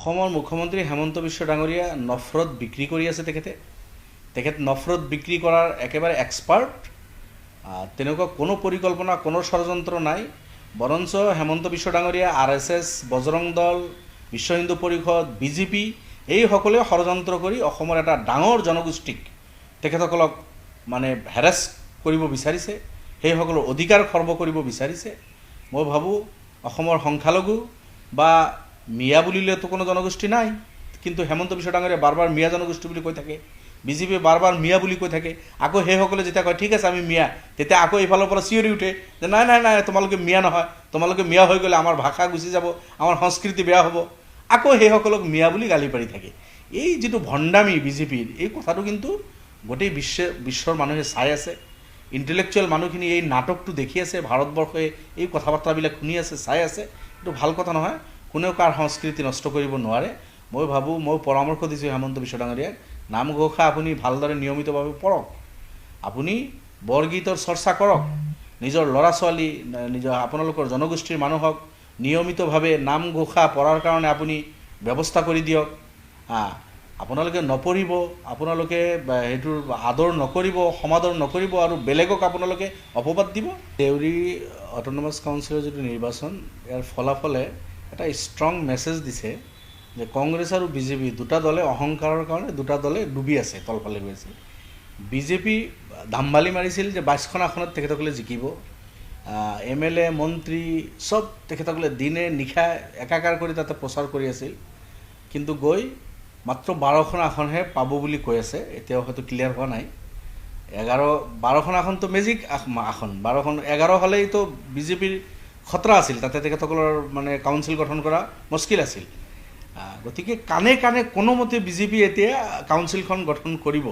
অসমৰ মুখ্যমন্ত্ৰী হেমন্ত বিশ্ব ডাঙৰীয়া নফৰত বিক্ৰি কৰি আছে। তেখেত নফৰত বিক্ৰি কৰাৰ একেবাৰে এক্সপাৰ্ট। তেনেকুৱা কোনো পৰিকল্পনা, কোনো ষড়যন্ত্ৰ নাই। বৰঞ্চ হেমন্ত বিশ্ব ডাঙৰীয়া RSS, বজৰং দল, বিশ্ব হিন্দু পৰিষদ, BJP এই সকলে ষড়যন্ত্ৰ কৰি অসমৰ এটা ডাঙৰ জনগোষ্ঠীক তেখেতসকলক মানে হেৰাস কৰিব বিচাৰিছে, সেইসকলৰ অধিকাৰ খৰ্ব কৰিব বিচাৰিছে। মই ভাবোঁ অসমৰ সংখ্যালঘু বা মিয়া বুলিলেতো কোনো জনগোষ্ঠী নাই, কিন্তু হেমন্ত বিশ্ব ডাঙৰীয়া বাৰ মিয়া জনগোষ্ঠী বুলি কৈ থাকে, BJP বাৰ মিয়া বুলি কৈ থাকে। আকৌ সেইসকলে যেতিয়া কয় ঠিক আছে আমি মিয়া, তেতিয়া আকৌ এইফালৰ পৰা চিঞৰি উঠে যে নাই নাই নাই তোমালোকে মিয়া নহয়, তোমালোকে মিয়া হৈ গ'লে আমাৰ ভাষা গুচি যাব, আমাৰ সংস্কৃতি বেয়া হ'ব। আকৌ সেইসকলক মিয়া বুলি গালি পাৰি থাকে। এই যিটো ভণ্ডামি BJPৰ, এই কথাটো কিন্তু গোটেই বিশ্বৰ মানুহে চাই আছে। ইণ্টেলেকচুৱেল মানুহখিনি এই নাটকটো দেখি আছে, ভাৰতবৰ্ষে এই কথা বাৰ্তাবিলাক শুনি আছে, চাই আছে। এইটো ভাল কথা নহয়। কোনেও কাৰ সংস্কৃতি নষ্ট কৰিব নোৱাৰে। মই ভাবোঁ, মই পৰামৰ্শ দিছোঁ হেমন্ত বিশ্ব ডাঙৰীয়াক, নামঘোষা আপুনি ভালদৰে নিয়মিতভাৱে পঢ়ক, আপুনি বৰগীতৰ চৰ্চা কৰক, নিজৰ ল'ৰা ছোৱালী, নিজৰ আপোনালোকৰ জনগোষ্ঠীৰ মানুহক নিয়মিতভাৱে নামঘোষা পঢ়াৰ কাৰণে আপুনি ব্যৱস্থা কৰি দিয়ক। আপোনালোকে নপঢ়িব, আপোনালোকে সেইটোৰ আদৰ নকৰিব, সমাদৰ নকৰিব আৰু বেলেগক আপোনালোকে অপবাদ দিব। দেউৰী অট'নমাছ কাউন্সিলৰ যিটো নিৰ্বাচন, ইয়াৰ ফলাফলে এটা ষ্ট্ৰং মেছেজ দিছে যে কংগ্ৰেছ আৰু BJP দুটা দলে অহংকাৰৰ কাৰণে দুটা দলে ডুবি আছে, তলফালে গৈ আছে। BJP ধামবালি মাৰিছিল যে 22খন আসনত তেখেতসকলে জিকিব, MLA মন্ত্ৰী চব তেখেতসকলে দিনে নিশা একাকাৰ কৰি তাতে প্ৰচাৰ কৰি আছিল, কিন্তু গৈ মাত্ৰ 12খন আসনহে পাব বুলি কৈ আছে। এতিয়াও হয়তো ক্লিয়াৰ হোৱা নাই। 12খন আসনটো মেজিক আসন, 11 হ'লেইতো BJPৰ খতৰা আছিল, তাতে তেখেতসকলৰ মানে কাউন্সিল গঠন কৰা মুস্কিল আছিল। গতিকে কাণে কাণে কোনোমতে BJP এতিয়া কাউন্সিলখন গঠন কৰিব।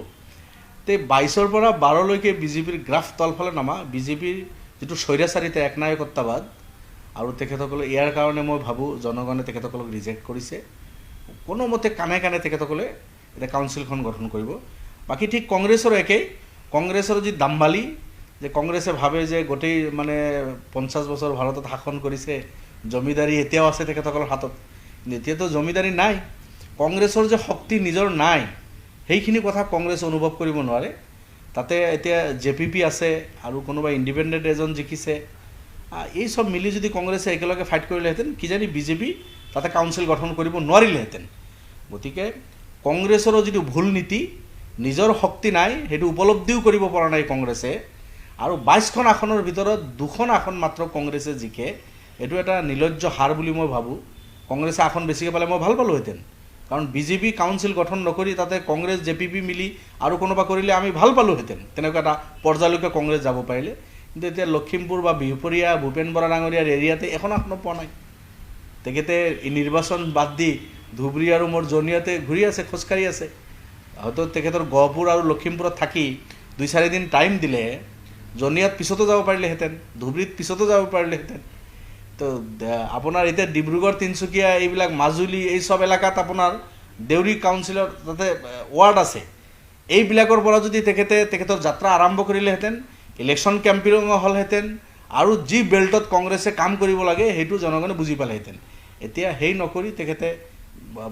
তে 22ৰ পৰা 12লৈকে BJPৰ গ্ৰাফ তলফালে নামা। BJPৰ যিটো স্বৈৰাচাৰিতা, একনায়কত্ববাদ, আৰু তেখেতসকলে ইয়াৰ কাৰণে মই ভাবোঁ জনগণে তেখেতসকলক ৰিজেক্ট কৰিছে। কোনোমতে কাণে কাণে তেখেতসকলে এতিয়া কাউন্সিলখন গঠন কৰিব। বাকী ঠিক কংগ্ৰেছৰ একেই। কংগ্ৰেছৰ যি দাম্বালি, যে কংগ্ৰেছে ভাবে যে গোটেই মানে 50 বছৰ ভাৰতত শাসন কৰিছে, জমিদাৰী এতিয়াও আছে তেখেতসকলৰ হাতত। এতিয়াতো জমিদাৰী নাই। কংগ্ৰেছৰ যে শক্তি নিজৰ নাই, সেইখিনি কথা কংগ্ৰেছ অনুভৱ কৰিব নোৱাৰে। তাতে এতিয়া JPP আছে আৰু কোনোবা ইণ্ডিপেণ্ডেণ্ট এজন জিকিছে। এই চব মিলি যদি কংগ্ৰেছে একেলগে ফাইট কৰিলেহেঁতেন, কিজানি BJP তাতে কাউন্সিল গঠন কৰিব নোৱাৰিলেহেঁতেন। গতিকে কংগ্ৰেছৰো যিটো ভুল নীতি, নিজৰ শক্তি নাই, সেইটো উপলব্ধিও কৰিব পৰা নাই কংগ্ৰেছে। আৰু 22খন আসনৰ ভিতৰত 2খন আসন মাত্ৰ কংগ্ৰেছে জিকে। এইটো এটা নিলজ্জ হাৰ বুলি মই ভাবোঁ। কংগ্ৰেছে আসন বেছিকৈ পালে মই ভাল পালোহেঁতেন, কাৰণ BJP কাউন্সিল গঠন নকৰি তাতে কংগ্ৰেছ JPP মিলি আৰু কোনোবা কৰিলে আমি ভাল পালোহেঁতেন। তেনেকুৱা এটা পৰ্যায়লৈকে কংগ্ৰেছ যাব পাৰিলে। কিন্তু এতিয়া লখিমপুৰ বা বিহপুৰীয়া ভূপেন বৰা ডাঙৰীয়াৰ এৰিয়াতে এখন আসনো পোৱা নাই। তেখেতে নিৰ্বাচন বাদ দি ধুবুৰী আৰু মোৰ জনিয়াতে ঘূৰি আছে, খোজকাঢ়ি আছে। হয়তো তেখেতৰ গহপুৰ আৰু লখিমপুৰত থাকি 2-4 দিন টাইম দিলে জনিয়াত পিছতো যাব পাৰিলেহেঁতেন, ধুবুৰীত পিছতো যাব পাৰিলেহেঁতেন। তো আপোনাৰ এতিয়া ডিব্ৰুগড়, তিনিচুকীয়া, এইবিলাক মাজুলী, এই চব এলেকাত আপোনাৰ দেউৰী কাউন্সিলৰ তাতে ৱাৰ্ড আছে। এইবিলাকৰ পৰা যদি তেখেতৰ যাত্ৰা আৰম্ভ কৰিলেহেঁতেন, ইলেকশ্যন কেম্পেইন হ'লহেঁতেন, আৰু যি বেল্টত কংগ্ৰেছে কাম কৰিব লাগে সেইটো জনগণে বুজি পালেহেঁতেন। এতিয়া সেই নকৰি তেখেতে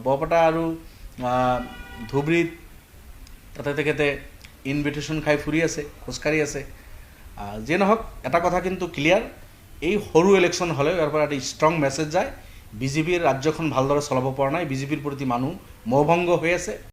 বৰপেটা আৰু ধুবুৰীত তাতে তেখেতে ইনভিটেশ্যন খাই ফুৰি আছে, খোজকাঢ়ি আছে। যিয়ে নহওক, এটা কথা কিন্তু ক্লিয়াৰ, এই সৰু ইলেকশ্যন হ'লেও ইয়াৰ পৰা এটা ষ্ট্ৰং মেছেজ যায়। BJPৰ ৰাজ্যখন ভালদৰে চলাব পৰা নাই, BJPৰ প্ৰতি মানুহ মোহভংগ হৈ আছে।